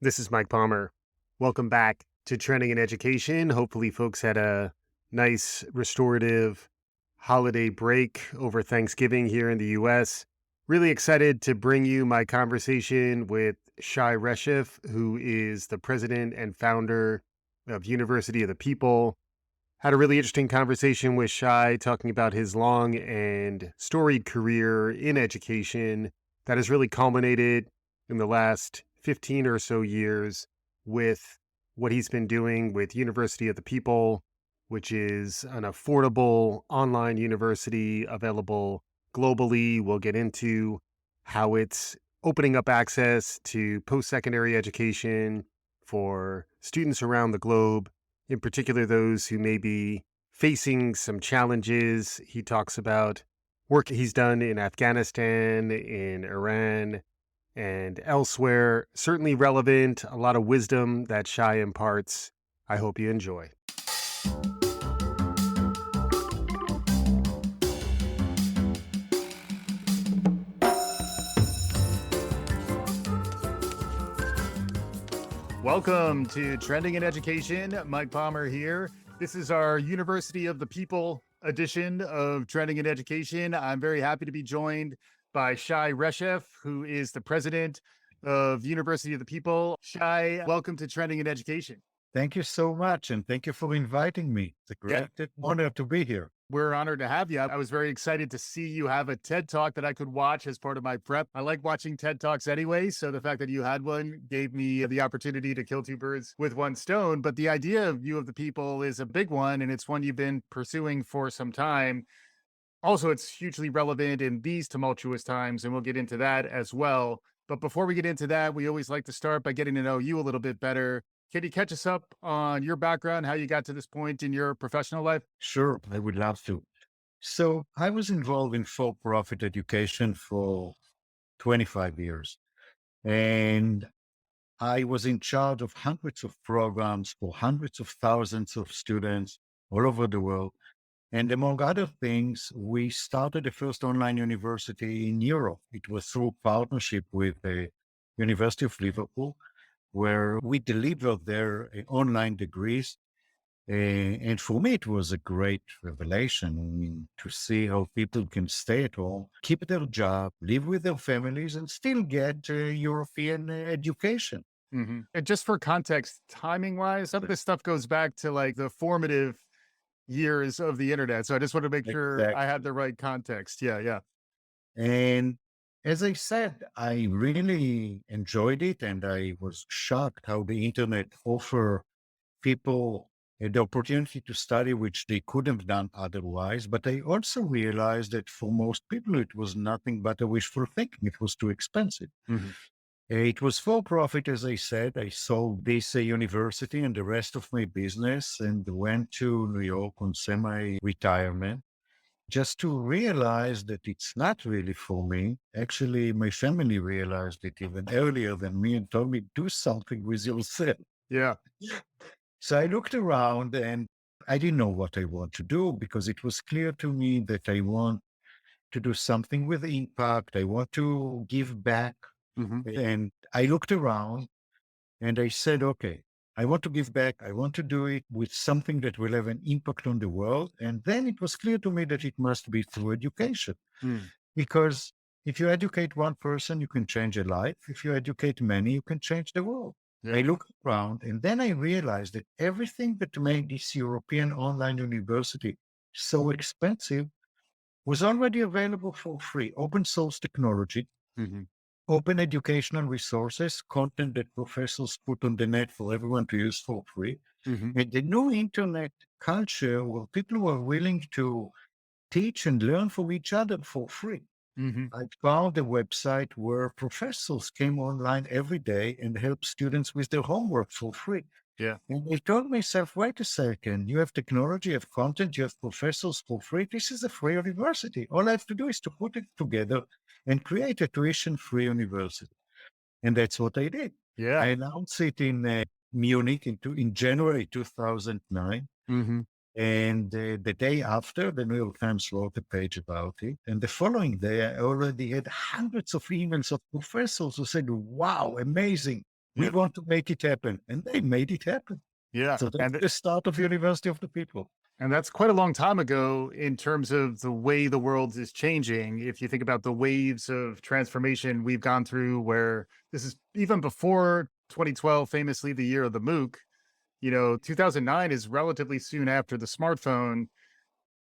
This is Mike Palmer. Welcome back to Trending in Education. Hopefully, folks had a nice restorative holiday break over Thanksgiving here in the US. Really excited to bring you my conversation with Shai Reshef, who is the president and founder of University of the People. Had a really interesting conversation with Shai talking about his long and storied career in education that has really culminated in the last 15 or so years with what he's been doing with University of the People, which is an affordable online university available globally. We'll get into how it's opening up access to post secondary education for students around the globe, in particular those who may be facing some challenges. He talks about work he's done in Afghanistan, in Iran, and elsewhere. Certainly relevant, a lot of wisdom that Shai imparts. I hope you enjoy. Welcome to Trending in Education. Mike Palmer here. This is our University of the People edition of Trending in Education. I'm very happy to be joined by Shai Reshef, who is the president of University of the People. Shai, welcome to Trending in Education. Thank you so much. And thank you for inviting me. It's a great honor to be here. We're honored to have you. I was very excited to see you have a TED Talk that I could watch as part of my prep. I like watching TED Talks anyway, so the fact that you had one gave me the opportunity to kill two birds with one stone. But the idea of You of the People is a big one, and it's one you've been pursuing for some time. Also, it's hugely relevant in these tumultuous times, and we'll get into that as well. But before we get into that, we always like to start by getting to know you a little bit better. Can you catch us up on your background, how you got to this point in your professional life? Sure, I would love to. So I was involved in for-profit education for 25 years. And I was in charge of hundreds of programs for hundreds of thousands of students all over the world. And among other things, we started the first online university in Europe. It was through partnership with the University of Liverpool, where we delivered their online degrees. And for me, it was a great revelation. I mean, to see how people can stay at home, keep their job, live with their families, and still get European education. And just for context, timing wise, some of this stuff goes back to like the formative years of the internet. So I just want to make sure I Exactly. had the right context. Yeah, yeah. And as I said, I really enjoyed it, and I was shocked how the internet offer people the opportunity to study, which they couldn't have done otherwise. But I also realized that for most people, it was nothing but a wishful thinking. It was too expensive. Mhm. It was for profit, as I said. I sold this university and the rest of my business and went to New York on semi-retirement just to realize that it's not really for me. Actually, my family realized it even earlier than me and told me, do something with yourself. Yeah. So I looked around and I didn't know what I want to do because it was clear to me that I want to do something with impact. I want to give back. Hmm. And I looked around and I said, okay, I want to give back. I want to do it with something that will have an impact on the world. And then it was clear to me that it must be through education. Mm. Because if you educate one person, you can change a life. If you educate many, you can change the world. Yeah. I looked around and then I realized that everything that made this European online university so expensive was already available for free. Open source technology, Hmm. open educational resources, content that professors put on the net for everyone to use for free, Hmm. and the new internet culture where people were willing to teach and learn from each other for free. Hmm. I found a website where professors came online every day and helped students with their homework for free. Yeah. And I told myself, wait a second, you have technology, you have content, you have professors for free. This is a free university. All I have to do is to put it together and create a tuition-free university. And that's what I did. Yeah. I announced it in Munich in January 2009. Hmm. And the day after, the New York Times wrote a page about it. And the following day, I already had hundreds of emails of professors who said, wow, amazing. We Yeah. want to make it happen. And they made it happen. Yeah. So that's the start of University of the People. And that's quite a long time ago in terms of the way the world is changing. If you think about the waves of transformation we've gone through, where this is even before 2012, famously the year of the MOOC, 2009 is relatively soon after the smartphone.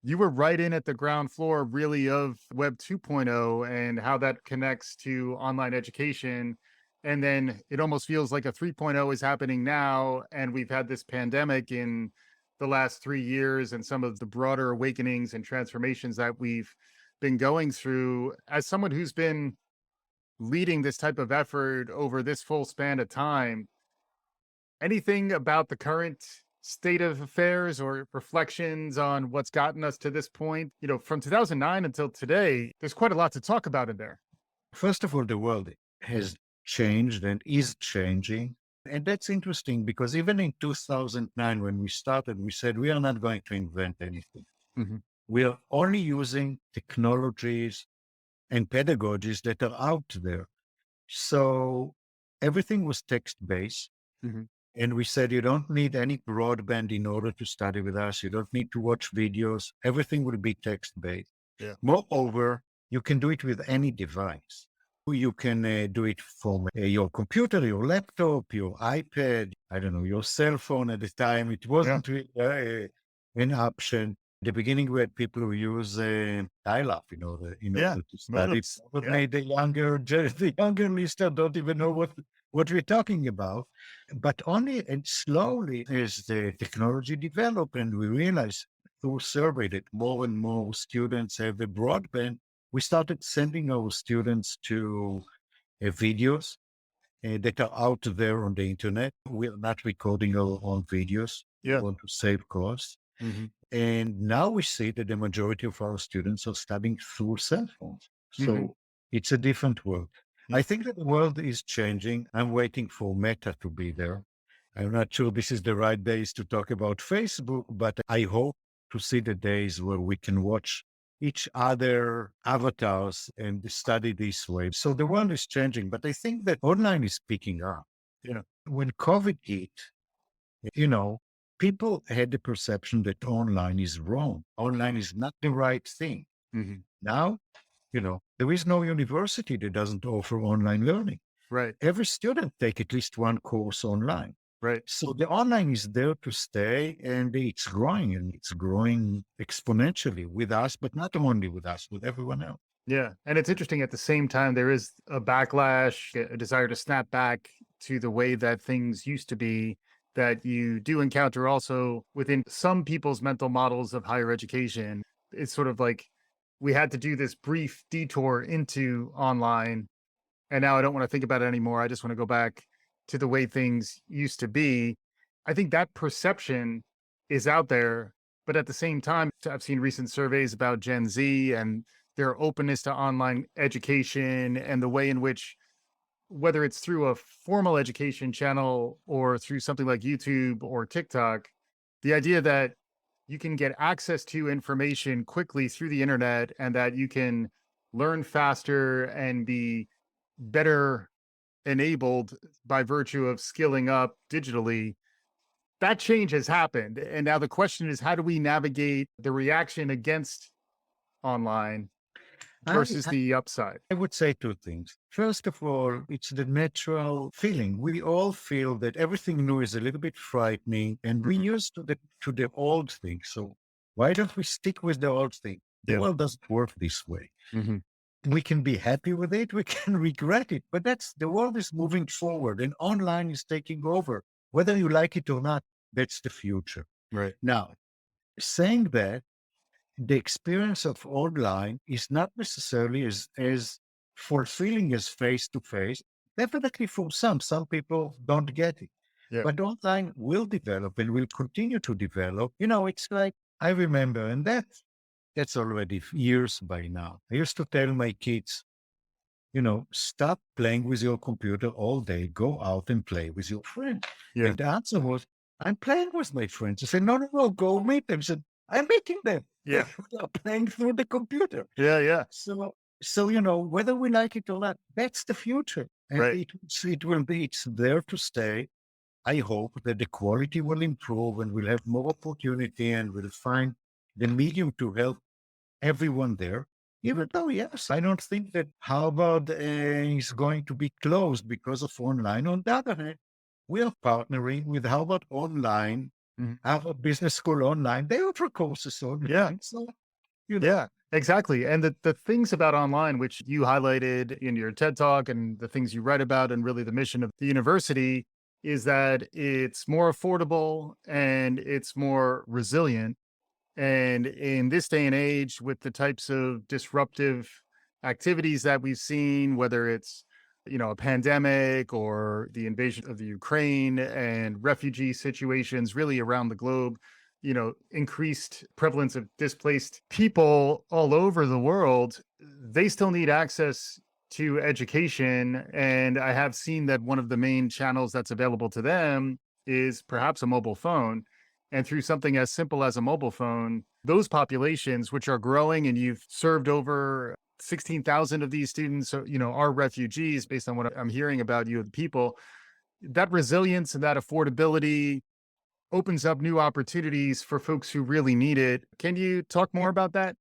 You were right in at the ground floor, really, of Web 2.0 and how that connects to online education. And then it almost feels like a 3.0 is happening now. And we've had this pandemic in the last 3 years and some of the broader awakenings and transformations that we've been going through. As someone who's been leading this type of effort over this full span of time, anything about the current state of affairs or reflections on what's gotten us to this point? From 2009 until today, there's quite a lot to talk about in there. First of all, the world has changed and is changing. And that's interesting because even in 2009, when we started, we said we are not going to invent anything. Mhm, We are only using technologies and pedagogies that are out there. So everything was text based. mhm. And we said, you don't need any broadband in order to study with us. You don't need to watch videos. Everything will be text based. Yeah. Moreover, you can do it with any device. You can do it from your computer, your laptop, your iPad, I don't know, your cell phone at the time. It Yeah. wasn't really an option. At the beginning, we had people who use dial-up in Yeah. order to study. Modems. But Yeah. made the younger listener don't even know what we're talking about. But only and slowly as the technology developed and we realized through survey that more and more students have a broadband, we started sending our students to videos that are out there on the internet. We're not recording our own videos. We Yeah. want to save costs. Mhm, And now we see that the majority of our students are studying through cell phones. mhm. So it's a different world. Yeah. I think that the world is changing. I'm waiting for Meta to be there. I'm not sure this is the right days to talk about Facebook, but I hope to see the days where we can watch each other avatars and study this way. So the world is changing, but I think that online is picking up. Yeah. When COVID hit, you know, people had the perception that online is wrong. Online is not the right thing. Mhm. Now, there is no university that doesn't offer online learning. Right. Every student take at least one course online. Right. So the online is there to stay and it's growing exponentially with us, but not only with us, with everyone else. Yeah. And it's interesting at the same time, there is a backlash, a desire to snap back to the way that things used to be that you do encounter also within some people's mental models of higher education. It's sort of like we had to do this brief detour into online. And now I don't want to think about it anymore. I just want to go back to the way things used to be. I think that perception is out there. But at the same time, I've seen recent surveys about Gen Z and their openness to online education and the way in which, whether it's through a formal education channel or through something like YouTube or TikTok, the idea that you can get access to information quickly through the internet and that you can learn faster and be better enabled by virtue of skilling up digitally, that change has happened. And now the question is, how do we navigate the reaction against online I, versus the upside? I would say two things. First of all, it's the natural feeling. We all feel that everything new is a little bit frightening and we're Mhm. used to the old thing. So why don't we stick with the old thing? The Yeah. world doesn't work this way. Mhm. We can be happy with it, we can regret it, but that's the world is moving forward and online is taking over. Whether you like it or not, that's the future. Right. Now, saying that, the experience of online is not necessarily as fulfilling as face to face. Definitely for some people don't get it. Yeah. But online will develop and will continue to develop. It's like I remember, and that's already years by now. I used to tell my kids, stop playing with your computer all day, go out and play with your friends. Yeah. And the answer was, I'm playing with my friends. I said, no, no, no, go meet them. I said, I'm meeting them. Yeah. We are playing through the computer. Yeah. Yeah. So, whether we like it or not, that's the future. And Right. it's there to stay. I hope that the quality will improve and we'll have more opportunity and we'll find the medium to help everyone there. Even though, yes, I don't think that Harvard is going to be closed because of online. On the other hand, we are partnering with Harvard Online, Mhm. Harvard Business School Online. They offer courses Yeah. online. So, you know, Yeah, exactly. And the things about online, which you highlighted in your TED talk and the things you write about, and really the mission of the university is that it's more affordable and it's more resilient. And in this day and age, with the types of disruptive activities that we've seen, whether it's a pandemic or the invasion of the Ukraine and refugee situations really around the globe, increased prevalence of displaced people all over the world, they still need access to education. And I have seen that one of the main channels that's available to them is perhaps a mobile phone, and through something as simple as a mobile phone, those populations, which are growing, and you've served over 16,000 of these students, so, are refugees based on what I'm hearing about you, the people, that resilience and that affordability opens up new opportunities for folks who really need it. Can you talk more about that?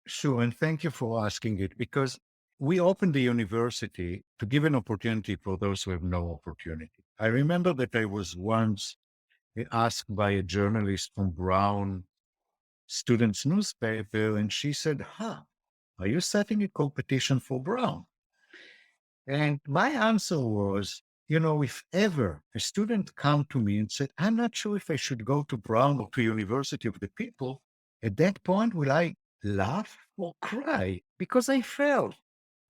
sure. And thank you for asking it because we opened the university to give an opportunity for those who have no opportunity. I remember that I was once asked by a journalist from Brown students' newspaper, and she said, are you setting a competition for Brown? And my answer was, if ever a student come to me and said, I'm not sure if I should go to Brown or to University of the People, at that point, will I laugh or cry? Because I felt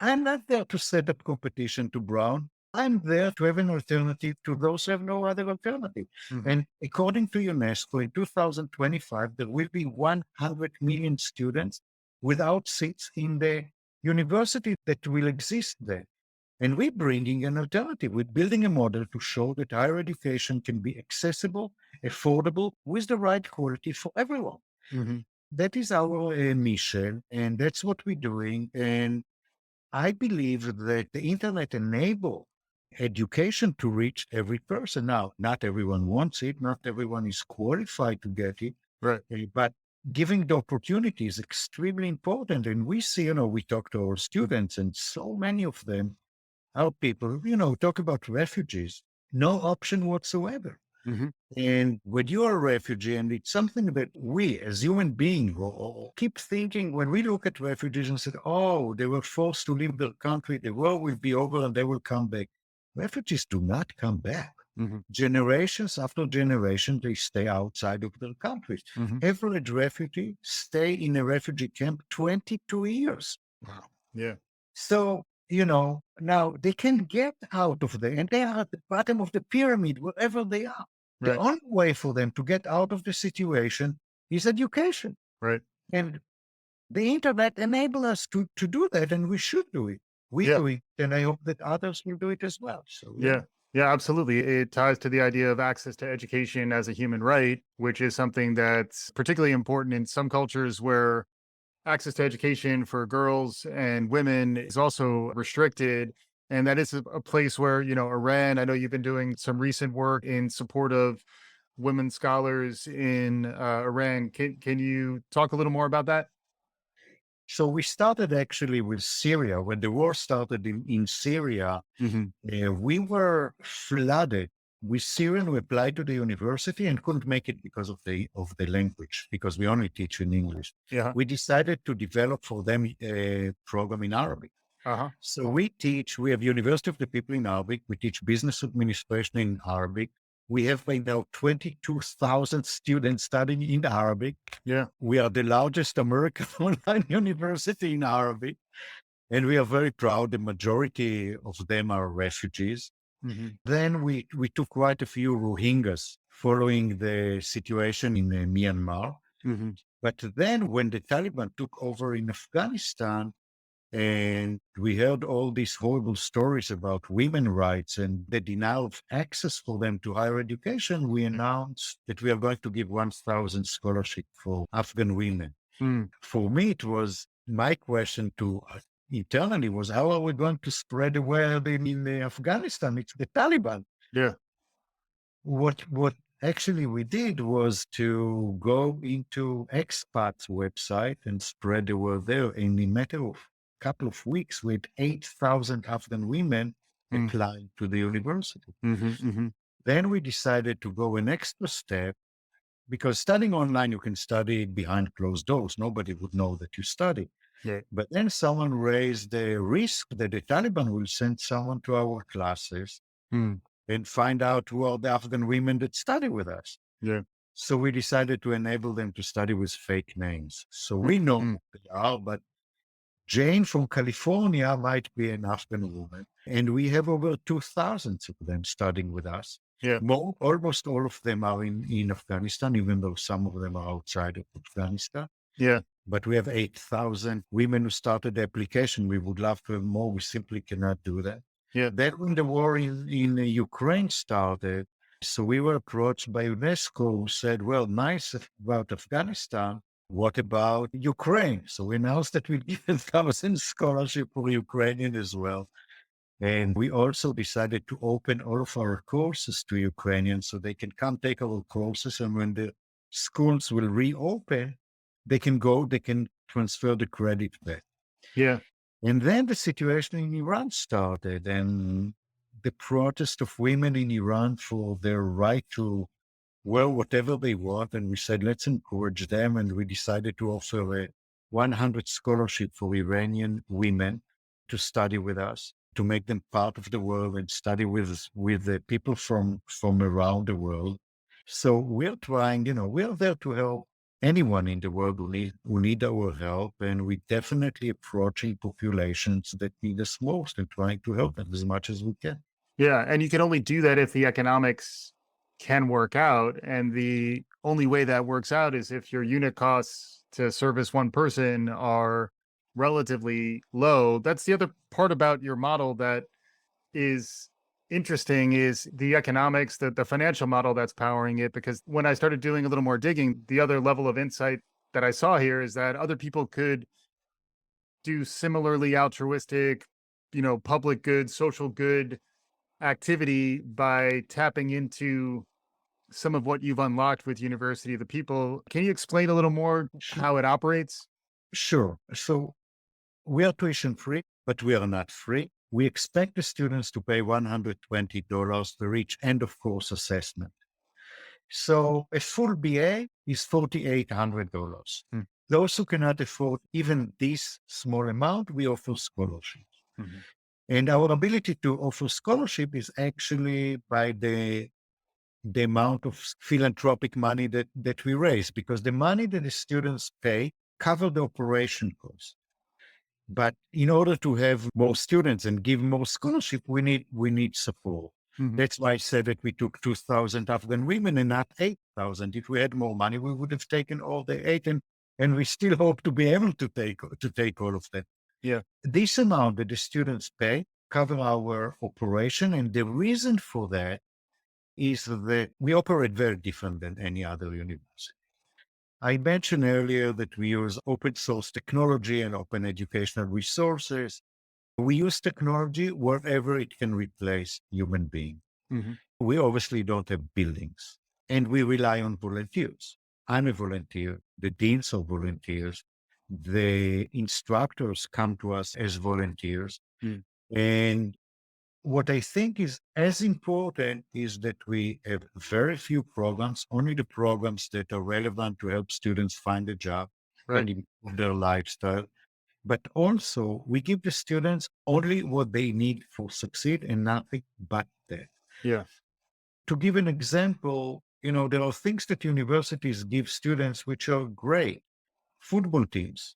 I'm not there to set up competition to Brown. I'm there to have an alternative to those who have no other alternative. Mhm. And according to UNESCO, in 2025, there will be 100 million students without seats in the university that will exist there. And we're bringing an alternative. We're building a model to show that higher education can be accessible, affordable, with the right quality for everyone. Mhm. That is our mission, and that's what we're doing. And I believe that the internet enable education to reach every person. Now, not everyone wants it, not everyone is qualified to get it, Right. but giving the opportunity is extremely important. And we see, we talk to our students, and so many of them are people, talk about refugees, no option whatsoever. Mhm. And when you are a refugee, and it's something that we as human beings keep thinking when we look at refugees and said, oh, they were forced to leave their country, the war will be over and they will come back. Refugees do not come back. Mhm. Generations after generation, they stay outside of their countries. Mhm. Average refugee stay in a refugee camp 22 years. Wow. Yeah. So, now they can get out of there and they are at the bottom of the pyramid, wherever they are. The Right. only way for them to get out of the situation is education. Right. And the internet enable us to do that, and we should do it. We Yeah. do it, and I hope that others will do it as well. So, yeah. Yeah. Yeah, absolutely. It ties to the idea of access to education as a human right, which is something that's particularly important in some cultures where access to education for girls and women is also restricted. And that is a place where, Iran, I know you've been doing some recent work in support of women scholars in Iran. Can you talk a little more about that? So we started actually with Syria. When the war started in Syria, Hmm. we were flooded with Syrian who applied to the university and couldn't make it because of the language, because we only teach in English. Yeah. We decided to develop for them a program in Arabic. Uh huh. So we have University of the People in Arabic. We teach business administration in Arabic. We have by now 22,000 students studying in Arabic. Yeah. We are the largest American online university in Arabic. And we are very proud. The majority of them are refugees. Hmm. Then we took quite a few Rohingyas following the situation in Myanmar. Hmm. But then when the Taliban took over in Afghanistan, and we heard all these horrible stories about women's rights and the denial of access for them to higher education, we announced that we are going to give 1,000 scholarship for Afghan women. Mm. For me, it was my question to internally was, how are we going to spread the word in Afghanistan? It's the Taliban. Yeah. What actually we did was to go into expats website and spread the word there. And in a matter of couple of weeks, with 8,000 Afghan women Mm. applying to the university. Mhm, mhm. Then we decided to go an extra step because studying online, you can study behind closed doors. Nobody would know that you study. Yeah. But then someone raised the risk that the Taliban will send someone to our classes Mm. and find out who are the Afghan women that study with us. Yeah. So we decided to enable them to study with fake names. So Mm, we know mm. who they are, but Jane from California might be an Afghan woman. And we have over 2,000 of them studying with us. Yeah. Almost all of them are in Afghanistan, even though some of them are outside of Afghanistan. Yeah. But we have 8,000 women who started the application. We would love to have more. We simply cannot do that. Yeah. Then when the war in Ukraine started, so we were approached by UNESCO who said, well, nice about Afghanistan. What about Ukraine? So we announced that we'd give 1,000 scholarship for Ukrainian as well. And we also decided to open all of our courses to Ukrainians so they can come take our courses. And when the schools will reopen, they can transfer the credit back. Yeah. And then the situation in Iran started, and the protest of women in Iran for their right to wear whatever they want. And we said, let's encourage them. And we decided to offer a 100 scholarship for Iranian women to study with us, to make them part of the world and study with the people from around the world. So we're trying, we're there to help anyone in the world who need our help, and we definitely approaching populations that need us most and trying to help them as much as we can. Yeah, and you can only do that if the economics can work out, and the only way that works out is if your unit costs to service one person are relatively low. That's the other part about your model that is interesting is the economics, the financial model that's powering it, because when I started doing a little more digging, the other level of insight that I saw here is that other people could do similarly altruistic, public good, social good activity by tapping into some of what you've unlocked with University of the People. Can you explain a little more Sh- how it operates? Sure. So we are tuition free, but we are not free. We expect the students to pay $120 for each end of course assessment. So a full BA is $4,800. Mm, Those who cannot afford even this small amount, we offer scholarships. mhm. And our ability to offer scholarship is actually by the amount of philanthropic money that we raise, because the money that the students pay cover the operation costs. But in order to have more students and give more scholarship, we need support. Mhm. That's why I said that we took 2,000 Afghan women and not 8,000. If we had more money, we would have taken all the eight, and we still hope to be able to take all of them. Yeah. This amount that the students pay cover our operation, and the reason for that is that we operate very different than any other university. I mentioned earlier that we use open source technology and open educational resources. We use technology wherever it can replace human being. Mhm. We obviously don't have buildings, and we rely on volunteers. I'm a volunteer. The deans are volunteers. The instructors come to us as volunteers. Mm. And what I think is as important is that we have very few programs, only the programs that are relevant to help students find a job Right. and improve their lifestyle. But also, we give the students only what they need for succeed and nothing but that. Yeah. To give an example, there are things that universities give students which are great. Football teams.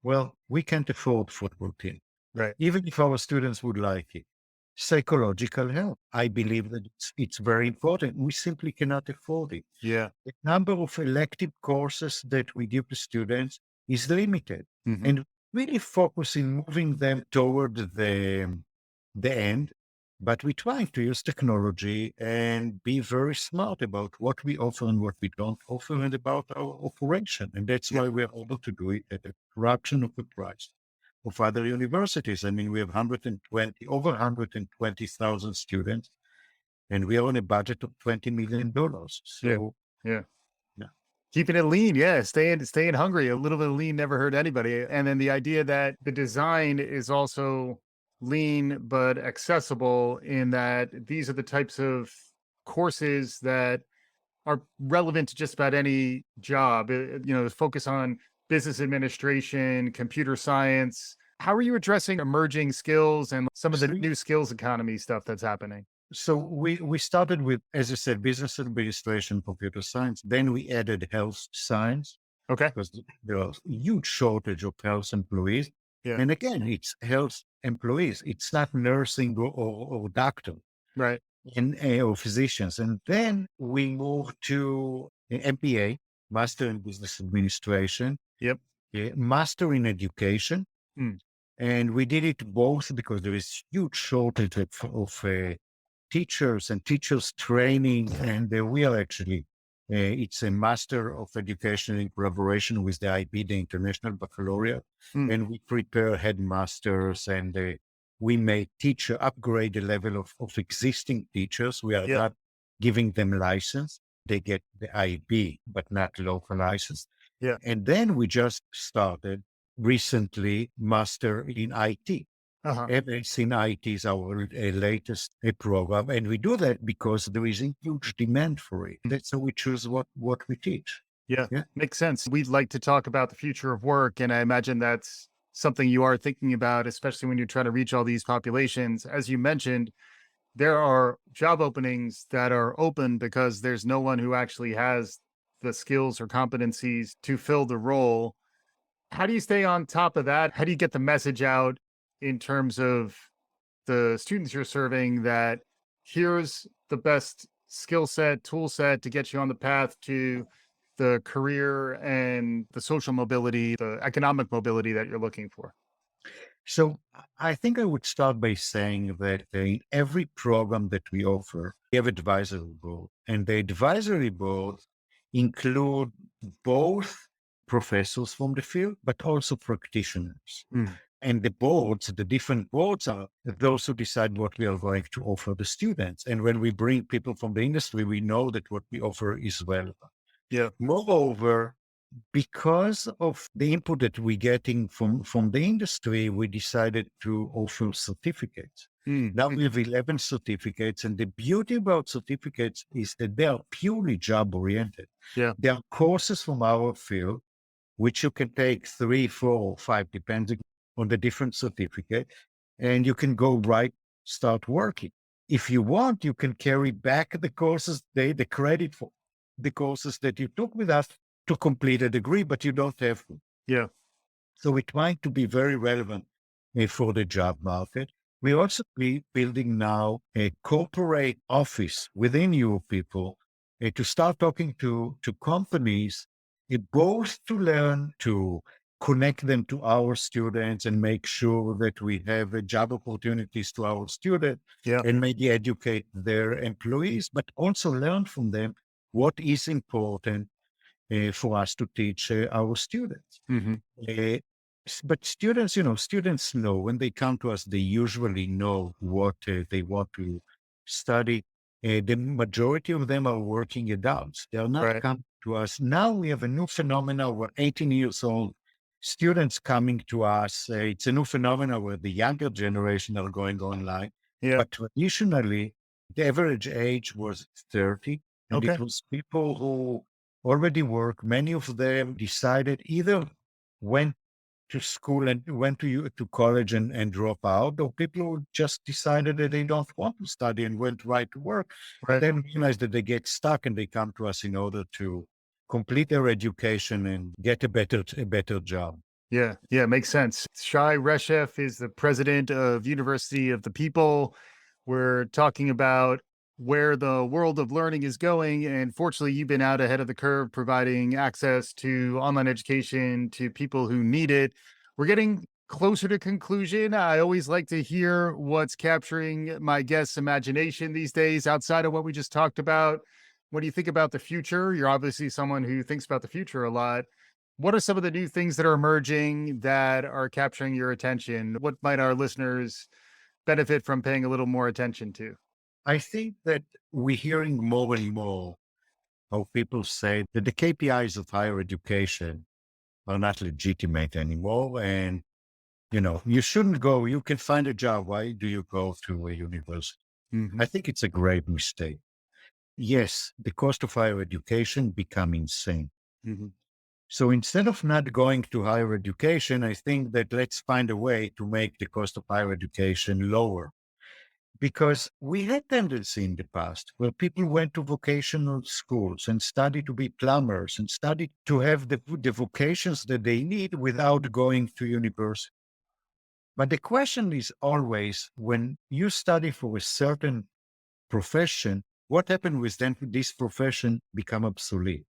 Well, we can't afford football team, Right. even if our students would like it. Psychological help. I believe that it's very important. We simply cannot afford it. Yeah. The number of elective courses that we give to students is limited, Mhm. and really focus in moving them toward the end. But we try to use technology and be very smart about what we offer and what we don't offer and about our operation. And that's Yeah. why we're able to do it at a fraction of the price of other universities. I mean, we have 120, over 120,000 students, and we are on a budget of $20 million. Yeah. So, Yeah. yeah. Keeping it lean, yeah, staying hungry. A little bit of lean never hurt anybody. And then the idea that the design is also lean but accessible in that these are the types of courses that are relevant to just about any job. Focus on business administration, computer science. How are you addressing emerging skills and some of the So, new skills economy stuff that's happening? we started with, as you said, business administration, computer science. Then we added health science Okay. because there was a huge shortage of health employees. Yeah. And again, it's health employees. It's not nursing or doctor Right. or physicians. And then we moved to MBA, Master in Business Administration, Yep. Master in Education. Mm. And we did it both because there is huge shortage of teachers and teachers training. And we are actually, it's a Master of Education in collaboration with the IB, the International Baccalaureate. Mm. And we prepare headmasters and we may upgrade the level of existing teachers. We are Yeah. not giving them license. They get the IB, but not local license. Yeah. And then we just started recently Master in IT. Uh-huh. MS in IT is our latest program. And we do that because there is a huge demand for it. That's how we choose what we teach. Yeah, Yeah. makes sense. We'd like to talk about the future of work, and I imagine that's something you are thinking about, especially when you're trying to reach all these populations. As you mentioned, there are job openings that are open because there's no one who actually has the skills or competencies to fill the role. How do you stay on top of that? How do you get the message out in terms of the students you're serving that here's the best skill set, tool set to get you on the path to the career and the social mobility, the economic mobility that you're looking for? So I think I would start by saying that in every program that we offer, we have advisory board, and the advisory board include both professors from the field, but also practitioners. Mm. And the boards, the different boards are those who decide what we are going to offer the students. And when we bring people from the industry, we know that what we offer is relevant. Yeah. Moreover, because of the input that we're getting from the industry, we decided to offer certificates. Mm. Now we have 11 certificates, and the beauty about certificates is that they are purely job oriented. Yeah. They are courses from our field, which you can take 3, 4, or 5, depending on the different certificate, and you can go start working. If you want, you can carry back the courses, the credit for the courses that you took with us to complete a degree, but you don't have to. Yeah. So we're trying to be very relevant for the job market. We also be building now a corporate office within your people to start talking to companies, both to learn to connect them to our students and make sure that we have job opportunities to our students Yeah. and maybe educate their employees, but also learn from them what is important for us to teach our students. Hmm. Uh, but students know when they come to us, they usually know what they want to study. The majority of them are working adults. They are not Right. coming to us. Now we have a new phenomenon. We're 18 years old. Students coming to us. It's a new phenomenon where the younger generation are going online. Yeah. But traditionally, the average age was 30. And it Okay. was people who already work. Many of them decided either went to school and went to college and drop out, or people who just decided that they don't want to study and went right to work, and Right. then realize that they get stuck and they come to us in order to complete their education and get a better job. Yeah, yeah, makes sense. Shai Reshef is the president of University of the People. We're talking about where the world of learning is going. And fortunately, you've been out ahead of the curve, providing access to online education to people who need it. We're getting closer to conclusion. I always like to hear what's capturing my guests' imagination these days outside of what we just talked about. What do you think about the future? You're obviously someone who thinks about the future a lot. What are some of the new things that are emerging that are capturing your attention? What might our listeners benefit from paying a little more attention to? I think that we're hearing more and more how people say that the KPIs of higher education are not legitimate anymore. And, you shouldn't go, you can find a job. Why do you go to a university? Hmm. I think it's a great mistake. Yes, the cost of higher education become insane. Hmm. So instead of not going to higher education, I think that let's find a way to make the cost of higher education lower. Because we had tendency in the past where people went to vocational schools and studied to be plumbers and studied to have the vocations that they need without going to university. But the question is always when you study for a certain profession, what happens with then this profession become obsolete?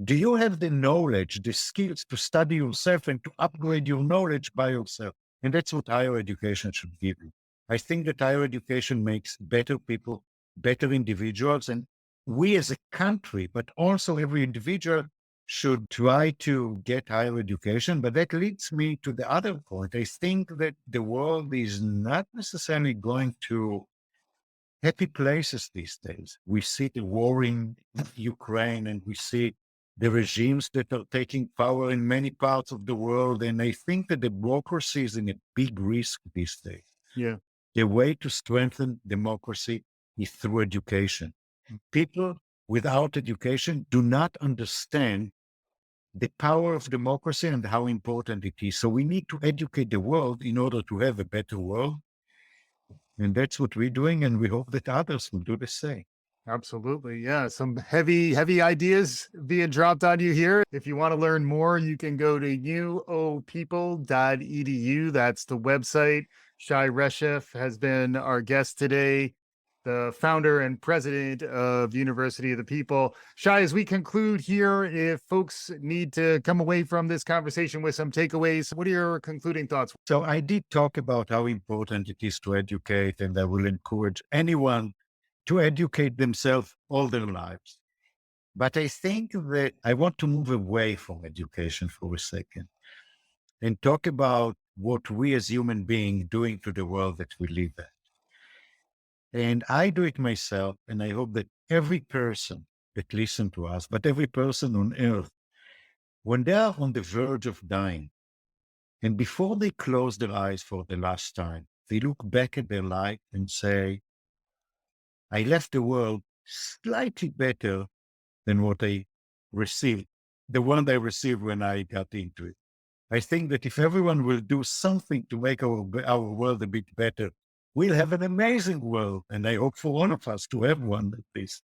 Do you have the knowledge, the skills to study yourself and to upgrade your knowledge by yourself? And that's what higher education should give you. I think that higher education makes better people, better individuals. And we as a country, but also every individual should try to get higher education. But that leads me to the other point. I think that the world is not necessarily going to happy places these days. We see the war in Ukraine and we see the regimes that are taking power in many parts of the world. And I think that democracy is in a big risk these days. Yeah. The way to strengthen democracy is through education. People without education do not understand the power of democracy and how important it is. So we need to educate the world in order to have a better world. And that's what we're doing. And we hope that others will do the same. Absolutely. Yeah. Some heavy, heavy ideas being dropped on you here. If you want to learn more, you can go to uopeople.edu. That's the website. Shai Reshef has been our guest today, the founder and president of University of the People. Shai, as we conclude here, if folks need to come away from this conversation with some takeaways, what are your concluding thoughts? So I did talk about how important it is to educate, and I will encourage anyone to educate themselves all their lives. But I think that I want to move away from education for a second and talk about what we as human beings doing to the world that we live in. And I do it myself, and I hope that every person that listen to us, but every person on earth, when they are on the verge of dying, and before they close their eyes for the last time, they look back at their life and say, I left the world slightly better than what I received, the one I received when I got into it. I think that if everyone will do something to make our world a bit better, we'll have an amazing world. And I hope for all of us to have one at least.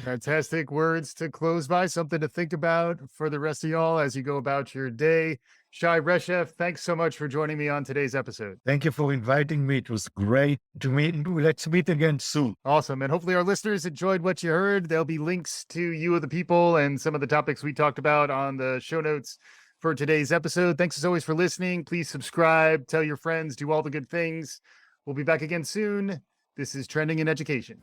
Fantastic words to close by, something to think about for the rest of y'all as you go about your day. Shai Reshef, thanks so much for joining me on today's episode. Thank you for inviting me. It was great to meet. Let's meet again soon. Awesome. And hopefully our listeners enjoyed what you heard. There'll be links to You of the People and some of the topics we talked about on the show notes for today's episode. Thanks as always for listening. Please subscribe, tell your friends, do all the good things. We'll be back again soon. This is Trending in Education.